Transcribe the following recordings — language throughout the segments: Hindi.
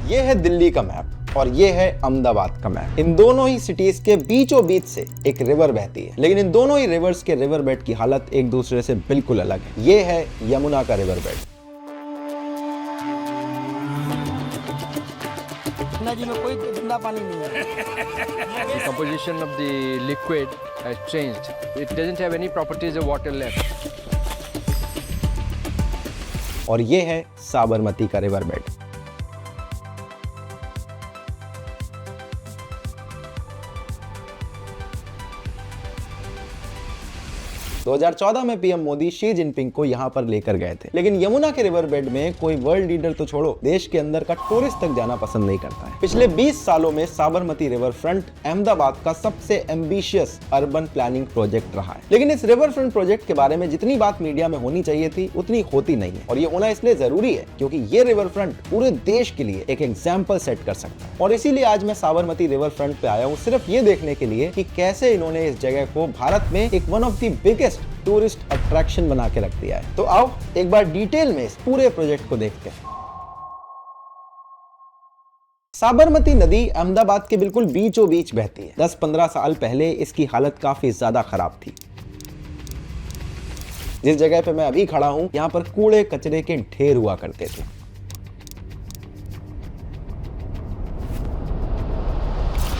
ये है दिल्ली का मैप और ये है अहमदाबाद का मैप। इन दोनों ही सिटीज के बीचों बीच से एक रिवर बहती है, लेकिन इन दोनों ही रिवर्स के रिवर बेड की हालत एक दूसरे से बिल्कुल अलग है। ये है यमुना का रिवर बेड। जी में कोई गंदा पानी नहीं है। The composition of the liquid has changed. It doesn't have any properties of water left. और ये है साबरमती का रिवर बेड। तो 2014 में पीएम मोदी शी जिनपिंग को यहां पर लेकर गए थे, लेकिन यमुना के रिवर बेड में कोई वर्ल्ड लीडर तो छोड़ो, देश के अंदर का टूरिस्ट तक जाना पसंद नहीं करता है। पिछले 20 सालों में साबरमती रिवर फ्रंट अहमदाबाद का सबसे एम्बिशियस अर्बन प्लानिंग प्रोजेक्ट रहा है, लेकिन इस रिवर फ्रंट प्रोजेक्ट के बारे में जितनी बात मीडिया में होनी चाहिए थी उतनी होती नहीं है। और ये होना इसलिए जरूरी है क्योंकि ये रिवर फ्रंट पूरे देश के लिए एक एग्जाम्पल सेट कर सकता है। और इसीलिए आज मैं साबरमती रिवर फ्रंट पे आया हूँ, सिर्फ ये देखने के लिए कि कैसे इन्होंने इस जगह को भारत में एक one of the biggest tourist attraction बना के रख दिया है। तो आओ एक बार डिटेल में इस पूरे प्रोजेक्ट को देखते हैं। साबरमती नदी अहमदाबाद के बिल्कुल बीचों बीच बहती है। 10-15 साल पहले इसकी हालत काफी ज्यादा खराब थी। जिस जगह पे मैं अभी खड़ा हूं, यहां पर कूड़े कचरे के ढेर हुआ करते थे।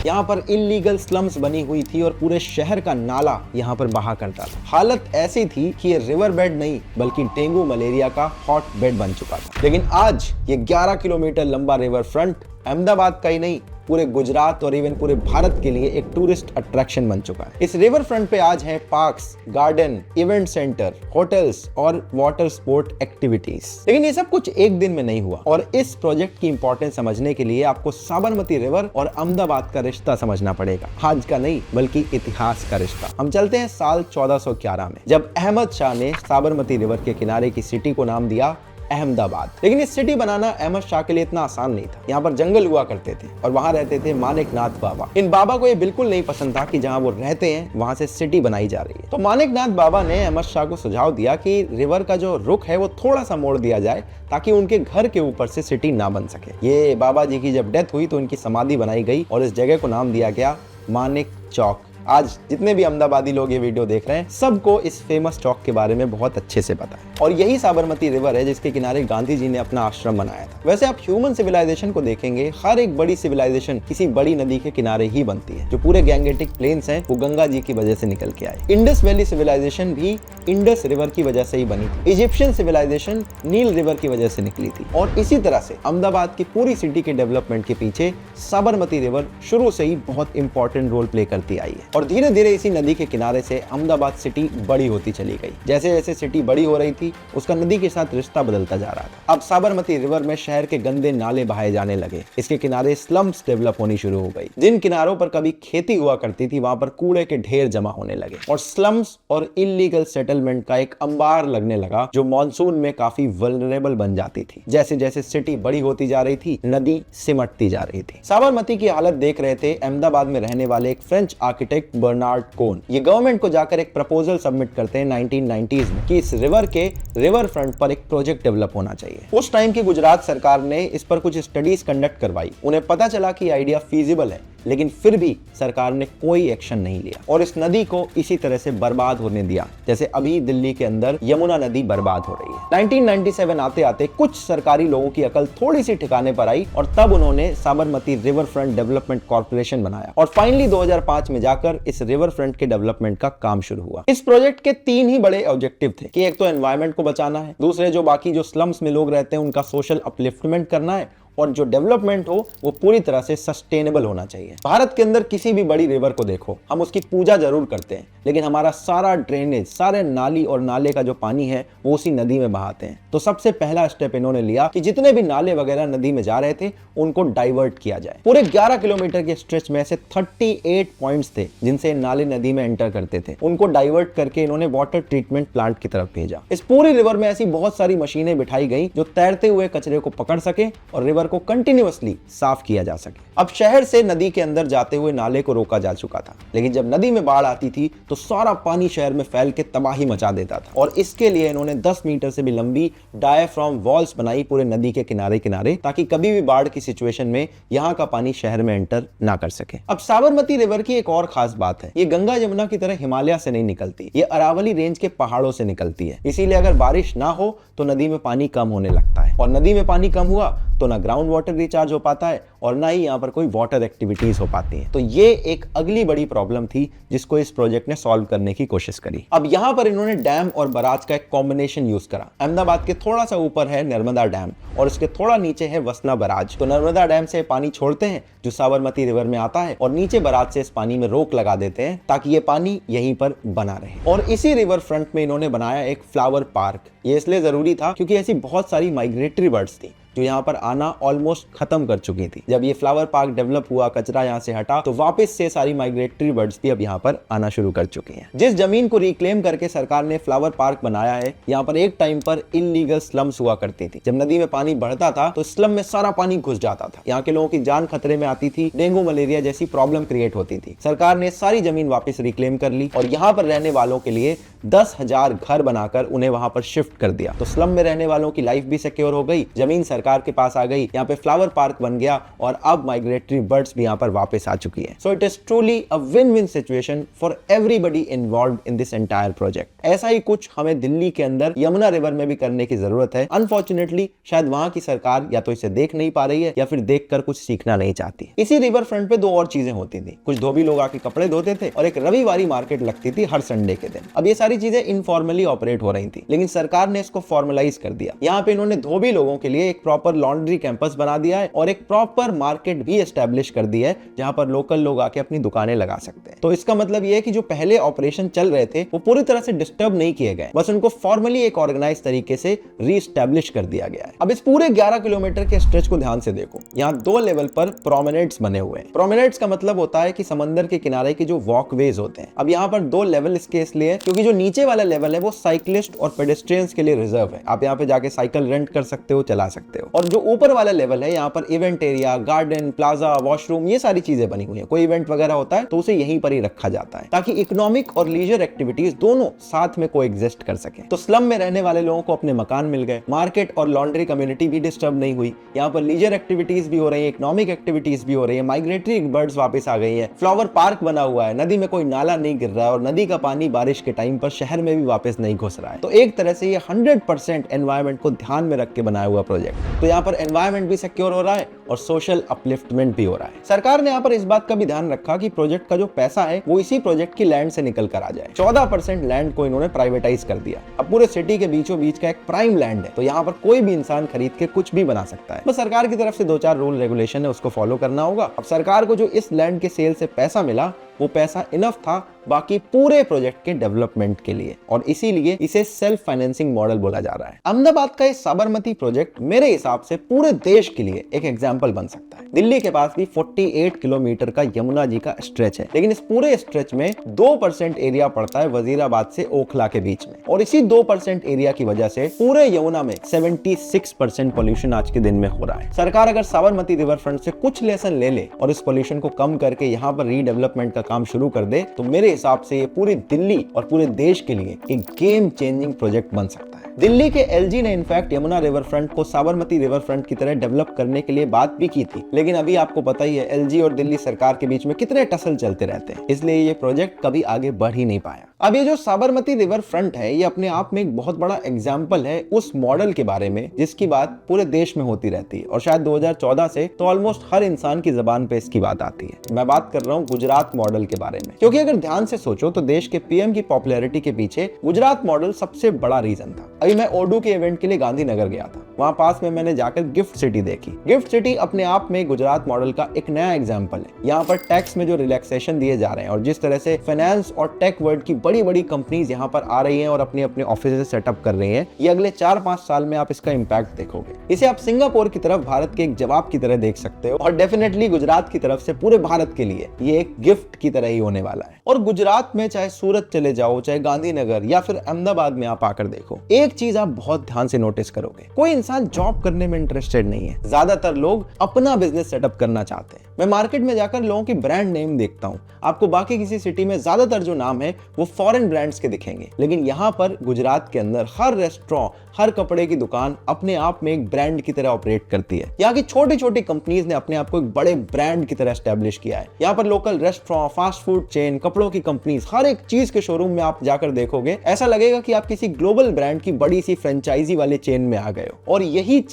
यहाँ पर इलीगल स्लम्स बनी हुई थी और पूरे शहर का नाला यहाँ पर बहा करता था। हालत ऐसी थी कि ये रिवर बेड नहीं बल्कि डेंगू मलेरिया का हॉट बेड बन चुका था। लेकिन आज ये 11 किलोमीटर लंबा रिवर फ्रंट अहमदाबाद का ही नहीं, पूरे गुजरात और इवन पूरे भारत के लिए एक टूरिस्ट अट्रैक्शन बन चुका है। इस रिवर फ्रंट पे आज है parks, garden, event centre, hotels और वाटर स्पोर्ट एक्टिविटीज। लेकिन ये सब कुछ एक दिन में नहीं हुआ और इस प्रोजेक्ट की इंपॉर्टेंस समझने के लिए आपको साबरमती रिवर और अहमदाबाद का रिश्ता समझना पड़ेगा। आज का नहीं बल्कि इतिहास का रिश्ता। हम चलते हैं साल 1411 में, जब अहमद शाह ने साबरमती रिवर के किनारे की सिटी को नाम दिया अहमदाबाद। लेकिन इस सिटी बनाना अहमद शाह के लिए इतना आसान नहीं था। यहाँ पर जंगल हुआ करते थे और वहाँ रहते थे मानिक नाथ बाबा। इन बाबा को ये बिल्कुल नहीं पसंद था कि जहाँ वो रहते हैं वहाँ से सिटी बनाई जा रही है। तो मानिक नाथ बाबा ने अहमद शाह को सुझाव दिया कि रिवर का जो रुख है वो थोड़ा सा मोड़ दिया जाए ताकि उनके घर के ऊपर से सिटी ना बन सके। ये बाबा जी की जब डेथ हुई तो उनकी समाधि बनाई गई और इस जगह को नाम दिया गया मानिक चौक। आज जितने भी अहमदाबादी लोग ये वीडियो देख रहे हैं, सबको इस फेमस चौक के बारे में बहुत अच्छे से पता है। और यही साबरमती रिवर है जिसके किनारे गांधी जी ने अपना आश्रम बनाया था। वैसे आप ह्यूमन सिविलाइजेशन को देखेंगे, हर एक बड़ी सिविलाइजेशन किसी बड़ी नदी के किनारे ही बनती है। जो पूरे गैंगेटिक प्लेन्स हैं वो गंगा जी की वजह से निकल के आए। इंडस वैली सिविलाइजेशन भी इंडस रिवर की वजह से ही बनी थी। इजिप्शियन सिविलाइजेशन नील रिवर की वजह से निकली थी। और इसी तरह से अहमदाबाद की पूरी सिटी के डेवलपमेंट के पीछे साबरमती रिवर शुरू से ही बहुत इंपॉर्टेंट रोल प्ले करती आई है। और धीरे धीरे इसी नदी के किनारे से अहमदाबाद सिटी बड़ी होती चली गई। जैसे जैसे सिटी बड़ी हो रही थी उसका नदी के साथ रिश्ता बदलता जा रहा था। अब साबरमती रिवर में शहर के गंदे नाले बहाए जाने लगे। इसके किनारे स्लम्स डेवलप होनी शुरू हो गई। जिन किनारों पर कभी खेती हुआ करती थी वहां पर कूड़े के ढेर जमा होने लगे और स्लम्स और इलीगल सेटलमेंट का एक अंबार लगने लगा जो मॉनसून में काफी वल्नरेबल बन जाती थी। जैसे जैसे सिटी बड़ी होती जा रही थी, नदी सिमटती जा रही थी। साबरमती की हालत देख रहे थे अहमदाबाद में रहने वाले एक फ्रेंच आर्किटेक्ट बर्नार्ड कोन। ये गवर्नमेंट को जाकर एक प्रपोजल सबमिट करते हैं 1990s में कि इस रिवर के रिवर फ्रंट पर एक प्रोजेक्ट डेवलप होना चाहिए। उस टाइम की गुजरात सरकार ने इस पर कुछ स्टडीज कंडक्ट करवाई। उन्हें पता चला कि आइडिया फीजिबल है, लेकिन फिर भी सरकार ने कोई एक्शन नहीं लिया और इस नदी को इसी तरह से बर्बाद होने दिया जैसे अभी दिल्ली के अंदर यमुना नदी बर्बाद हो रही है। 1997 आते आते कुछ सरकारी लोगों की अकल थोड़ी सी ठिकाने पर आई और तब उन्होंने Sabarmati river front development corporation बनाया और फाइनली 2005 में जाकर इस रिवर फ्रंट के डेवलपमेंट का काम शुरू हुआ। इस प्रोजेक्ट के 3 ही बड़े ऑब्जेक्टिव थे कि एक तो एनवायरमेंट को बचाना है, दूसरे जो बाकी जो स्लम्स में लोग रहते हैं उनका सोशल अपलिफ्टमेंट करना है और जो डेवलपमेंट हो वो पूरी तरह से सस्टेनेबल होना चाहिए। भारत के अंदर किसी भी बड़ी रिवर को देखो, हम उसकी पूजा जरूर करते हैं, लेकिन हमारा सारा ड्रेनेज, सारे नाली और नाले का जो पानी है वो उसी नदी में बहाते हैं। तो सबसे पहला स्टेप इन्होंने लिया कि जितने भी नाले वगैरह नदी में जा रहे थे उनको डाइवर्ट किया जाए। पूरे 11 किलोमीटर के स्ट्रेच में से 38 पॉइंट्स थे जिनसे नाले नदी में एंटर करते थे। उनको डाइवर्ट करके इन्होंने वाटर ट्रीटमेंट प्लांट की तरफ भेजा। इस पूरी रिवर में ऐसी बहुत सारी मशीनें बिठाई गई जो तैरते हुए कचरे को पकड़ सके और रिवर रिवर को कंटिन्यूअसली साफ किया जा सके। अब शहर से नदी के अंदर जाते हुए नाले को रोका जा चुका था, लेकिन जब नदी में बाढ़ आती थी तो सारा पानी शहर में फैल के तबाही मचा देता था। और इसके लिए इन्होंने 10 मीटर से भी लंबी डायाफ्राम वॉल्स बनाई पूरे नदी के किनारे किनारे, ताकि कभी भी बाढ़ की सिचुएशन में यहाँ का पानी शहर में एंटर ना कर सके। अब साबरमती रिवर की एक और खास बात है, ये गंगा यमुना की तरह हिमालय से नहीं निकलती, ये अरावली रेंज के पहाड़ों से निकलती है। इसीलिए अगर बारिश ना हो तो नदी में पानी कम होने लगता है, और नदी में पानी कम हुआ तो ना ग्राउंड वाटर रिचार्ज हो पाता है और ना ही यहाँ पर कोई वाटर एक्टिविटीज हो पाती है। तो ये एक अगली बड़ी प्रॉब्लम थी जिसको इस प्रोजेक्ट ने सॉल्व करने की कोशिश करी। अब यहाँ पर इन्होंने डैम और बराज का एक कॉम्बिनेशन यूज करा। अहमदाबाद के थोड़ा सा ऊपर है नर्मदा डैम और इसके थोड़ा नीचे है वसना बराज। तो नर्मदा डैम से पानी छोड़ते हैं जो साबरमती रिवर में आता है, और नीचे बराज से इस पानी में रोक लगा देते हैं ताकि ये पानी यहीं पर बना रहे। और इसी रिवर फ्रंट में इन्होंने बनाया एक फ्लावर पार्क। ये इसलिए जरूरी था क्योंकि ऐसी बहुत सारी माइग्रेटरी बर्ड्स थी जो यहाँ पर आना ऑलमोस्ट खत्म कर चुकी थी। जब ये फ्लावर पार्क डेवलप हुआ, कचरा यहाँ से हटा, तो वापस से सारी माइग्रेटरी बर्ड्स भी अब यहाँ पर आना शुरू कर चुकी हैं। जिस जमीन को रिक्लेम करके सरकार ने फ्लावर पार्क बनाया है, यहाँ पर एक टाइम पर इलीगल स्लम्स हुआ करती थी। जब नदी में पानी बढ़ता था तो स्लम में सारा पानी घुस जाता था, यहाँ के लोगों की जान खतरे में आती थी, डेंगू मलेरिया जैसी प्रॉब्लम क्रिएट होती थी। सरकार ने सारी जमीन वापस रिक्लेम कर ली और यहाँ पर रहने वालों के लिए 10,000 घर बनाकर उन्हें वहां पर शिफ्ट कर दिया। तो स्लम में रहने वालों की लाइफ भी सिक्योर हो गई, जमीन सरकार के पास आ गई, यहाँ पे फ्लावर पार्क बन गया और अब माइग्रेटरी बर्ड्स भी यहाँ पर वापस आ चुकी है। So it is truly a win win situation for everybody involved in this entire project. ऐसा ही कुछ हमें दिल्ली के अंदर यमुना रिवर में भी करने की जरूरत है। अनफॉर्चुनेटली शायद वहां की सरकार या तो इसे देख नहीं पा रही है या फिर देखकर कुछ सीखना नहीं चाहती। इसी रिवर फ्रंट पे दो और चीजें होती थी, कुछ धोबी लोग आके कपड़े धोते थे और एक रविवारी मार्केट लगती थी हर संडे के दिन। अब ये सारी चीजें इनफॉर्मली ऑपरेट हो रही थी, लेकिन सरकार ने इसको फॉर्मलाइज कर दिया। यहाँ पे इन्होंने धोबी लोगों के लिए एक प्रॉपर लॉन्ड्री कैंपस बना दिया है और एक प्रॉपर मार्केट भी एस्टेब्लिश कर दिया है जहां पर लोकल लोग आके अपनी दुकानें लगा सकते हैं। तो इसका मतलब ये है कि जो पहले ऑपरेशन चल रहे थे वो पूरी तरह से डिस्टर्ब नहीं किए गए, बस उनको फॉर्मली एक ऑर्गेनाइज तरीके से रीएस्टैब्लिश कर दिया गया है। अब इस पूरे 11 किलोमीटर के स्ट्रेच को ध्यान से देखो, यहाँ 2 लेवल पर प्रोमेनेड्स बने हुए हैं। प्रोमेनेड्स का मतलब होता है कि समंदर के किनारे के जो वॉकवेज होते हैं। अब यहाँ पर 2 लेवल इसके इसलिए क्योंकि जो नीचे वाला लेवल है वो साइक्लिस्ट और पेडेस्ट्रियंस के लिए रिजर्व है। आप यहाँ पे जाके साइकिल रेंट कर सकते हो, चला सकते हो। और जो ऊपर वाला लेवल है यहाँ पर event area, garden, plaza, washroom, ये सारी चीजें बनी हुई है। कोई इवेंट वगैरह होता है तो उसे यहीं पर ही रखा जाता है ताकि इकोनॉमिक और लीजर एक्टिविटीज दोनों साथ में कोएग्जिस्ट कर सके। तो स्लम में रहने वाले लोगों को अपने मकान मिल गए, मार्केट और लॉन्ड्री कम्युनिटी भी डिस्टर्ब नहीं हुई, यहाँ पर लीजर एक्टिविटीज भी हो रही है, इकोनॉमिक एक्टिविटीज भी हो रही है, माइग्रेटरी बर्ड्स वापस आ गई है, फ्लावर पार्क बना हुआ है, नदी में कोई नाला नहीं गिर रहा है और नदी का पानी बारिश के टाइम पर शहर में भी वापस नहीं घुस रहा है। तो एक तरह से ये 100% एनवायरमेंट को ध्यान में रख के बनाया हुआ प्रोजेक्ट। तो यहाँ पर एनवायरमेंट भी सिक्योर हो रहा है और सोशल अपलिफ्टमेंट भी हो रहा है। सरकार ने यहाँ पर इस बात का भी ध्यान रखा कि प्रोजेक्ट का जो पैसा है वो इसी प्रोजेक्ट की लैंड से निकल कर आ जाए। 14% लैंड को इन्होंने प्राइवेटाइज कर दिया। अब पूरे सिटी के बीचों बीच का एक प्राइम लैंड है, तो यहाँ पर कोई भी इंसान खरीद के कुछ भी बना सकता है। बस सरकार की तरफ से 2-4 रूल रेगुलेशन है, उसको फॉलो करना होगा। अब सरकार को जो इस लैंड के सेल से पैसा मिला वो पैसा इनफ था बाकी पूरे प्रोजेक्ट के डेवलपमेंट के लिए, और इसीलिए इसे सेल्फ फाइनेंसिंग मॉडल बोला जा रहा है। अहमदाबाद का ये साबरमती प्रोजेक्ट मेरे हिसाब से पूरे देश के लिए एक एग्जांपल बन सकता है। दिल्ली के पास भी 48 किलोमीटर का यमुना जी का स्ट्रेच है, लेकिन इस पूरे स्ट्रेच में 2% एरिया पड़ता है वजीराबाद से ओखला के बीच में, और इसी 2% एरिया की वजह से पूरे यमुना में 76% पोल्यूशन आज के दिन में हो रहा है। सरकार अगर साबरमती रिवर फ्रंट से कुछ लेसन ले ले और इस पोल्यूशन को कम करके यहाँ पर रीडेवलपमेंट का काम शुरू कर दे तो मेरे हिसाब से ये पूरी दिल्ली और पूरे देश के लिए एक गेम चेंजिंग प्रोजेक्ट बन सकता है। दिल्ली के एलजी ने इनफैक्ट यमुना रिवर फ्रंट को साबरमती रिवर फ्रंट की तरह डेवलप करने के लिए बात भी की थी, लेकिन अभी आपको पता ही है एलजी और दिल्ली सरकार के बीच में कितने टसल चलते रहते हैं, इसलिए ये प्रोजेक्ट कभी आगे बढ़ ही नहीं पाया। अब ये जो साबरमती रिवर फ्रंट है ये अपने आप में एक बहुत बड़ा एग्जाम्पल है उस मॉडल के बारे में जिसकी बात पूरे देश में होती रहती है, और शायद 2014 से तो ऑलमोस्ट हर इंसान की जबान पे इसकी बात आती है। मैं बात कर रहा हूँ गुजरात मॉडल के बारे में, क्योंकि अगर ध्यान से सोचो तो देश के पीएम की पॉपुलैरिटी के पीछे गुजरात मॉडल सबसे बड़ा रीजन था। अभी मैं ओडू के इवेंट के लिए गांधीनगर गया था, वहां पास में मैंने जाकर गिफ्ट सिटी देखी। गिफ्ट सिटी अपने आप में गुजरात मॉडल का एक नया एग्जाम्पल है। यहाँ पर टैक्स में जो रिलैक्सेशन दिए जा रहे हैं और जिस तरह से फाइनेंस और टेक वर्ल्ड की बड़ी बड़ी कंपनीज यहाँ पर आ रही हैं और अपने अपने ऑफिस सेटअप कर रही हैं, ये अगले 4-5 साल में आप इसका इंपैक्ट देखोगे। इसे आप सिंगापुर की तरफ भारत के एक जवाब की तरह देख सकते हो और डेफिनेटली गुजरात की तरफ से पूरे भारत के लिए ये एक गिफ्ट की तरह ही होने वाला है। और गुजरात में चाहे सूरत चले जाओ, चाहे गांधीनगर या फिर अहमदाबाद में आप आकर देखो, एक चीज आप बहुत ध्यान से नोटिस करोगे, कोई इंसान जॉब करने में इंटरेस्टेड नहीं है। ज्यादातर लोग अपना बिजनेस सेटअप करना चाहते हैं। मैं मार्केट में जाकर लोगों की ब्रांड नेम देखता हूँ, आपको बाकी किसी सिटी में ज्यादातर जो नाम है वो फॉरेन ब्रांड्स के दिखेंगे, लेकिन यहाँ पर गुजरात के अंदर हर रेस्टोरेंट, हर कपड़े की दुकान अपने आप में एक ब्रांड की तरह ऑपरेट करती है। यहाँ की छोटी छोटी कंपनीज ने अपने आप को एक बड़े ब्रांड की तरह एस्टेब्लिश किया है। यहाँ पर local restaurant, fast food chain, कपड़ों की कंपनीज, हर एक चीज के शोरूम में आप जाकर देखोगे, ऐसा लगेगा कि आप किसी ग्लोबल ब्रांड की बड़ी सी फ्रेंचाइजी वाले चेन में आ गए हो। और यही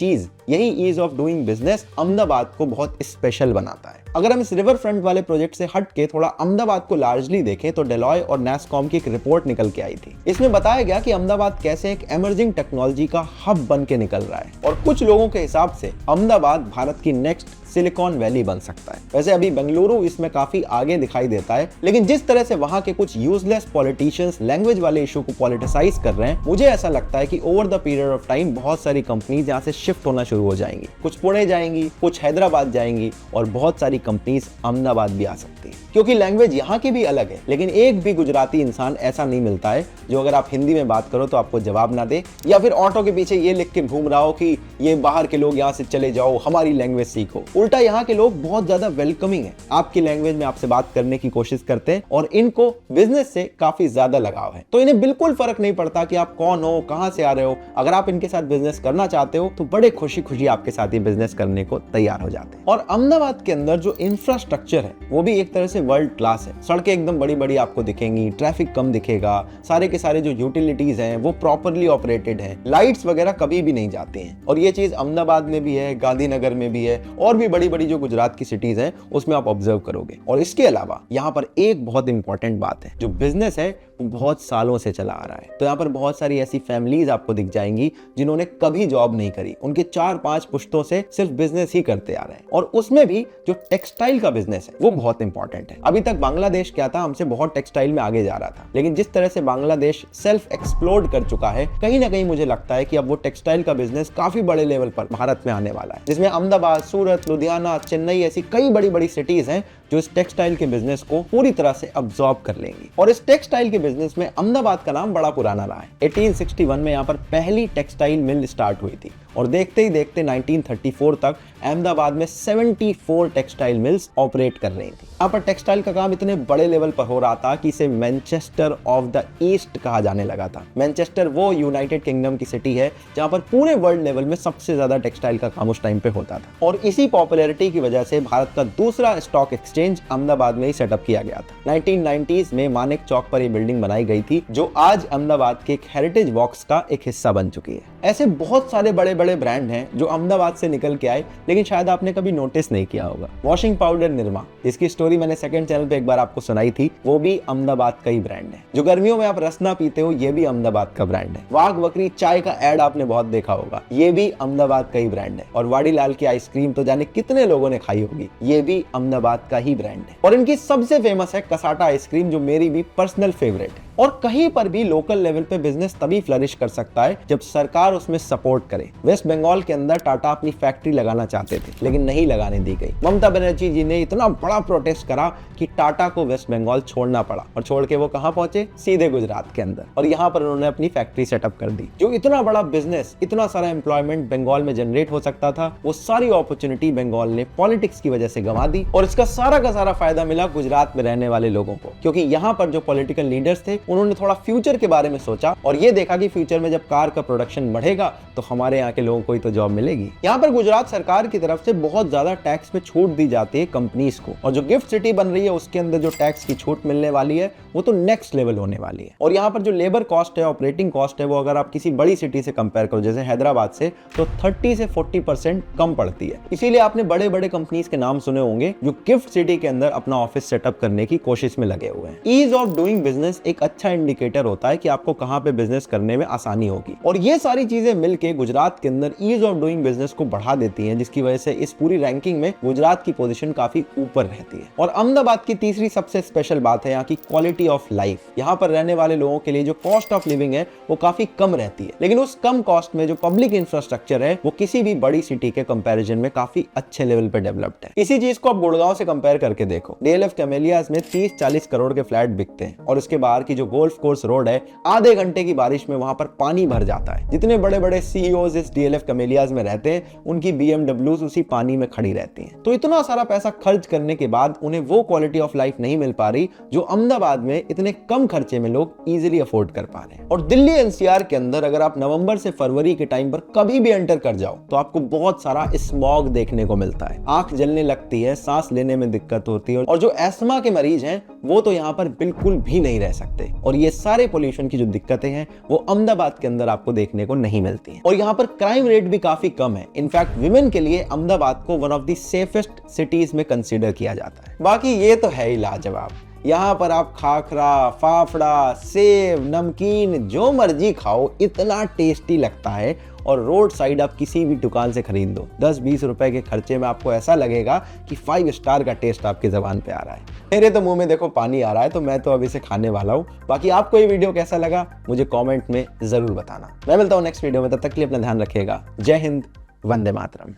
ease of doing business Ahmedabad को बहुत स्पेशल बनाता है। अगर हम इस रिवर फ्रंट वाले प्रोजेक्ट से हट के थोड़ा अहमदाबाद को लार्जली देखें तो डेलॉय और नैसकॉम की एक रिपोर्ट निकल के आई थी। इसमें बताया गया कि अहमदाबाद कैसे एक इमर्जिंग टेक्नोलॉजी का हब बन के निकल रहा है और कुछ लोगों के हिसाब से अहमदाबाद भारत की नेक्स्ट सिलिकॉन वैली बन सकता है। वैसे अभी बेंगलुरु इसमें काफी आगे दिखाई देता है, लेकिन जिस तरह से वहां के कुछ यूजलेस पॉलिटिशियंस लैंग्वेज वाले इशू को पॉलिटिसाइज कर रहे हैं, मुझे ऐसा लगता है कि over the period of time बहुत सारी कंपनीज यहाँ से शिफ्ट होना शुरू हो जाएंगी। कुछ पुणे जाएंगी, कुछ हैदराबाद जाएंगी और बहुत सारी कंपनीज अहमदाबाद भी आ सकती है, क्योंकि लैंग्वेज यहाँ की भी अलग है। लेकिन एक भी गुजराती इंसान ऐसा नहीं मिलता है जो अगर आप हिंदी में बात करो तो आपको जवाब ना दे, या फिर ऑटो के पीछे ये लिख के घूम रहा हो कि ये बाहर के लोग यहाँ से चले जाओ, हमारी लैंग्वेज सीखो। उल्टा यहाँ के लोग बहुत ज्यादा वेलकमिंग है, आपकी लैंग्वेज में आपसे बात करने की कोशिश करते हैं और इनको बिजनेस से काफी ज्यादा लगाव है। तो इन्हें बिल्कुल फर्क नहीं पड़ता कि आप कौन हो, कहां से आ रहे हो। अगर आप इनके साथ बिजनेस करना चाहते हो तो बड़े खुशी खुशी आपके साथ ये बिजनेस करने को तैयार हो जाते हैं। और अहमदाबाद के अंदर जो इंफ्रास्ट्रक्चर है वो भी एक तरह से वर्ल्ड क्लास है। सड़कें एकदम बड़ी बड़ी आपको दिखेंगी, ट्रैफिक कम दिखेगा, सारे के सारे जो यूटिलिटीज हैं वो प्रॉपरली ऑपरेटेड हैं, लाइट्स वगैरह कभी भी नहीं जाती हैं। और ये चीज अहमदाबाद में भी है, गांधीनगर में भी है और भी बड़ी बड़ी जो गुजरात की सिटीज हैं उसमें आप ऑब्जर्व करोगे। और इसके अलावा यहाँ पर एक बहुत इंपॉर्टेंट बात है, जो बिजनेस है वो बहुत सालों से चला आ रहा है। तो यहाँ पर बहुत सारी ऐसी फैमिलीज आपको दिख जाएंगी जिन्होंने कभी जॉब नहीं करी, उनके 4-5 पुश्तों से सिर्फ बिजनेस ही करते आ रहे हैं। और उसमें भी जो टेक्सटाइल का बिजनेस है वो बहुत इंपॉर्टेंट है। अभी तक बांग्लादेश क्या था, हमसे बहुत टेक्सटाइल में आगे जा रहा था, लेकिन जिस तरह से बांग्लादेश सेल्फ एक्सप्लोड कर चुका है, कहीं ना कहीं मुझे लगता है कि अब वो टेक्सटाइल का बिजनेस काफी बड़े लेवल पर भारत में आने वाला है, जिसमें अहमदाबाद, सूरत, लुधियाना, चेन्नई ऐसी कई बड़ी बड़ी सिटीज हैं जो इस टेक्सटाइल के बिजनेस को पूरी तरह से अब्सॉर्ब कर लेंगी। और इस टेक्सटाइल के बिजनेस में अहमदाबाद का नाम बड़ा पुराना रहा है। 1861 में यहाँ पर पहली टेक्सटाइल मिल स्टार्ट हुई थी और देखते ही देखते 1934 तक अहमदाबाद में 74 टेक्सटाइल मिल्स ऑपरेट कर रही थी। यहाँ पर टेक्सटाइल का काम इतने बड़े लेवल पर हो रहा था कि इसे मैनचेस्टर ऑफ द ईस्ट कहा जाने लगा था। मैनचेस्टर वो यूनाइटेड किंगडम की सिटी है जहाँ पर पूरे वर्ल्ड लेवल में सबसे ज्यादा टेक्सटाइल का काम उस टाइम पे होता था। और इसी पॉपुलैरिटी की वजह से भारत का दूसरा स्टॉक एक्सचेंज अहमदाबाद में ही सेटअप किया गया था। 1990s में मानेक चौक पर यह बिल्डिंग बनाई गई थी, जो आज अहमदाबाद के एक हेरिटेज वॉक्स का एक हिस्सा बन चुकी है। ऐसे बहुत सारे बड़े बड़े ब्रांड हैं जो अहमदाबाद से निकल के आए, लेकिन शायद आपने कभी नोटिस नहीं किया होगा। वॉशिंग पाउडर निरमा, इसकी स्टोरी मैंने सेकंड चैनल पे एक बार आपको सुनाई थी, वो भी अहमदाबाद का ही ब्रांड है। जो गर्मियों में आप रसना पीते हो, ये भी अहमदाबाद का ब्रांड है। वाघ बकरी चाय का एड आपने बहुत देखा होगा, ये भी अहमदाबाद का ही ब्रांड है। और वाडीलाल की आइसक्रीम तो जाने कितने लोगों ने खाई होगी, ये भी अहमदाबाद का ही ब्रांड है। और इनकी सबसे फेमस है कसाटा आइसक्रीम, जो मेरी भी पर्सनल फेवरेट है। और कहीं पर भी लोकल लेवल पे बिजनेस तभी फ्लरिश कर सकता है जब सरकार उसमें सपोर्ट करे। वेस्ट बंगाल के अंदर टाटा अपनी फैक्ट्री लगाना चाहते थे, लेकिन नहीं लगाने दी गई। ममता बनर्जी जी ने इतना बड़ा प्रोटेस्ट करा कि टाटा को वेस्ट बंगाल छोड़ना पड़ा, और छोड़ के वो कहां पहुंचे, सीधे गुजरात के अंदर। और यहां पर उन्होंने अपनी फैक्ट्री सेटअप कर दी। जो इतना बड़ा बिजनेस, इतना सारा एम्प्लॉयमेंट बंगाल में जनरेट हो सकता था, वो सारी अपॉर्चुनिटी बंगाल ने पॉलिटिक्स की वजह से गंवा दी। और इसका सारा का सारा फायदा मिला गुजरात में रहने वाले लोगों को, क्योंकि यहाँ पर जो पॉलिटिकल लीडर्स थे उन्होंने थोड़ा फ्यूचर के बारे में सोचा और ये देखा कि फ्यूचर में जब कार का प्रोडक्शन बढ़ेगा तो हमारे यहाँ के लोगों को ही तो जॉब मिलेगी। यहाँ पर गुजरात सरकार की तरफ से बहुत ज्यादा टैक्स पे छूट दी जाती है कंपनीज को, और जो गिफ्ट सिटी बन रही है उसके अंदर जो टैक्स की छूट मिलने वाली है वो तो नेक्स्ट लेवल होने वाली है। और यहाँ पर जो लेबर कॉस्ट है, ऑपरेटिंग कॉस्ट है, वो अगर आप किसी बड़ी सिटी से कंपेयर करो जैसे हैदराबाद से, तो 30 से 40% कम पड़ती है। इसीलिए आपने बड़े बड़े कंपनीज के नाम सुने होंगे जो गिफ्ट सिटी के अंदर अपना ऑफिस सेटअप करने की कोशिश में लगे हुए हैं। ईज ऑफ डूइंग बिजनेस एक अच्छा इंडिकेटर होता है कि आपको कहाँ पे बिजनेस करने में आसानी होगी। और ये सारी चीजें मिलके गुजरात के अंदर ईज ऑफ डूइंग बिजनेस को बढ़ा देती हैं, जिसकी वजह से इस पूरी रैंकिंग में गुजरात की पोजीशन काफी ऊपर रहती है। और अहमदाबाद की तीसरी सबसे स्पेशल बात है यहाँ की क्वालिटी ऑफ लाइफ। यहाँ पर रहने वाले लोगों के लिए जो कॉस्ट ऑफ लिविंग है वो काफी कम रहती है, लेकिन उस कम कॉस्ट में जो पब्लिक इंफ्रास्ट्रक्चर है वो किसी भी बड़ी सिटी के कंपैरिजन में काफी अच्छे लेवल पे डेवलप्ड है। इसी चीज को आप गुड़गांव से कंपेयर करके देखो। डीएलएफ कैमेलियाज में 30-40 करोड़ के फ्लैट बिकते हैं और उसके बाहर की जो गोल्फ कोर्स रोड है, आधे घंटे की बारिश में वहां पर पानी भर जाता है। जितने बड़े बड़े सीईओज इस डीएलएफ कैमेलियाज में रहते हैं, उनकी बीएमडब्ल्यूज उसी पानी में खड़ी रहती हैं। तो इतना सारा पैसा खर्च करने के बाद उन्हें वो क्वालिटी ऑफ लाइफ नहीं मिल पा रही जो अहमदाबाद में इतने कम खर्चे में लोग इजीली अफोर्ड कर पा रहे हैं। और दिल्ली एनसीआर के अंदर अगर आप नवंबर से फरवरी के टाइम पर कभी भी एंटर कर जाओ तो आपको बहुत सारा स्मॉग देखने को मिलता है। आंख जलने लगती है, सांस लेने में दिक्कत होती है, और जो एस्थमा के मरीज हैं वो तो यहाँ पर बिल्कुल भी नहीं रह सकते। और ये सारे पोल्यूशन की जो दिक्कतें हैं वो अहमदाबाद के अंदर आपको देखने को नहीं मिलती हैं। और यहाँ पर क्राइम रेट भी काफी कम है। इनफैक्ट विमेन के लिए अहमदाबाद को one of the safest cities में कंसीडर किया जाता है। बाकी ये तो है ही लाजवाब। यहाँ पर आप खाखरा, फाफड़ा, सेव, नमकीन जो मर्जी खाओ, इतना टेस्टी लगता है। और रोड साइड आप किसी भी दुकान से खरीद दो, 10-20 रुपए के खर्चे में आपको ऐसा लगेगा कि 5 स्टार का टेस्ट आपकी जबान पे आ रहा है। मेरे तो मुंह में देखो पानी आ रहा है, तो मैं तो अभी से खाने वाला हूँ। बाकी आपको ये वीडियो कैसा लगा मुझे कमेंट में जरूर बताना। मैं मिलता हूँ नेक्स्ट वीडियो में, तब तक के लिए अपना ध्यान रखिएगा। जय हिंद, वंदे मातरम।